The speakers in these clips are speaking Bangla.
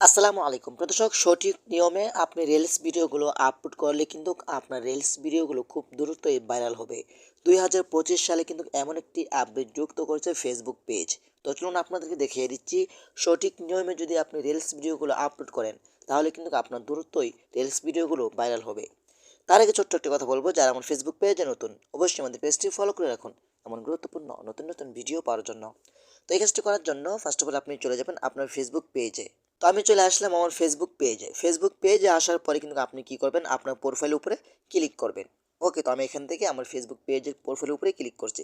আসসালামু আলাইকুম প্রদর্শক, সঠিক নিয়মে আপনি রিলস ভিডিওগুলো আপলোড করলে কিন্তু আপনার রিলস ভিডিওগুলো খুব দ্রুতই ভাইরাল হবে। 2025 সালে কিন্তু এমন একটি আপডেট যুক্ত করেছে ফেসবুক পেজ। তো চলুন আপনাদেরকে দেখিয়ে দিচ্ছি, সঠিক নিয়মে যদি আপনি রিলস ভিডিওগুলো আপলোড করেন তাহলে কিন্তু আপনার দ্রুতই রিলস ভিডিওগুলো ভাইরাল হবে। তার আগে ছোট্ট একটি কথা বলবো, যারা আমার ফেসবুক পেজে নতুন অবশ্যই আমাদের পেজটি ফলো করে রাখুন এমন গুরুত্বপূর্ণ নতুন নতুন ভিডিও পাওয়ার জন্য। তো এই কাজটি করার জন্য ফার্স্ট অফ অল আপনি চলে যাবেন আপনার ফেসবুক পেজে। তো আমি চলে আসলাম আমার ফেসবুক পেজে আসার পরে কিন্তু আপনি কি করবেন, আপনার প্রোফাইল উপরে ক্লিক করবেন। ওকে, তো আমি এখান থেকে আমার ফেসবুক পেজের প্রোফাইল উপরে ক্লিক করছি।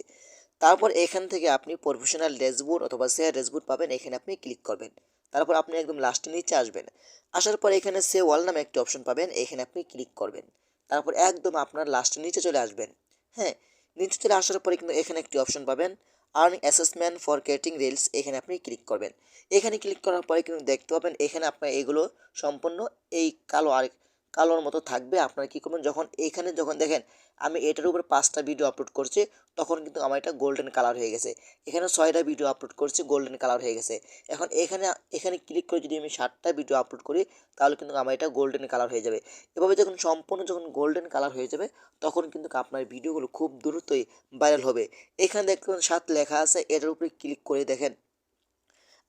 তারপর এখান থেকে আপনি প্রফেশনাল ড্যাশবোর্ড অথবা শেয়ার ড্যাশবোর্ড পাবেন, এখানে আপনি ক্লিক করবেন। তারপর আপনি একদম লাস্টে নিচে আসবেন। আসার পর এখানে সে ওয়াল নামে একটি অপশন পাবেন, এখানে আপনি ক্লিক করবেন। তারপর একদম আপনার লাস্টে নিচে চলে আসবেন। হ্যাঁ, নিচে চলে আসার পরে কিন্তু এখানে একটি অপশন পাবেন, earning assessment for creating reels, এখানে আপনি ক্লিক করবেন। এখানে ক্লিক করার পরে কিন্তু দেখতে পাবেন এখানে আপনার এগুলো সম্পূর্ণ এই কালোর মতো থাকবে। আপনারা কী করবেন, যখন দেখেন আমি এটার উপর 5টা ভিডিও আপলোড করছি, তখন কিন্তু আমার এটা গোল্ডেন কালার হয়ে গেছে। এখানে 6টা ভিডিও আপলোড করছি, গোল্ডেন কালার হয়ে গেছে। এখন এখানে ক্লিক করে যদি আমি 7টা ভিডিও আপলোড করি তাহলে কিন্তু আমার এটা গোল্ডেন কালার হয়ে যাবে। এভাবে যখন গোল্ডেন কালার হয়ে যাবে তখন কিন্তু আপনার ভিডিওগুলো খুব দ্রুতই ভাইরাল হবে। এখানে দেখবেন 7 লেখা আছে, এটার উপরে ক্লিক করে দেখেন।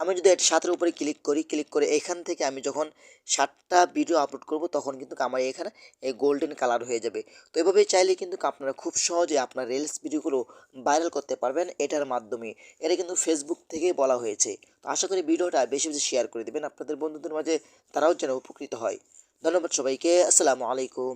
আমি যদি এটা 7 এর উপরে ক্লিক করে এখান থেকে আমি যখন 7টা ভিডিও আপলোড করব তখন কিন্তু আমার এখানে এই গোল্ডেন কালার হয়ে যাবে। তো এভাবে চাইলে কিন্তু আপনারা খুব সহজে আপনার রিলস ভিডিওগুলো ভাইরাল করতে পারবেন এটার মাধ্যমে। এটা কিন্তু ফেসবুক থেকেই বলা হয়েছে। তো আশা করি ভিডিওটা বেশি বেশি শেয়ার করে দিবেন আপনাদের বন্ধুদের মাঝে, তারাও যেন উপকৃত হয়। ধন্যবাদ সবাইকে। আসসালামু আলাইকুম।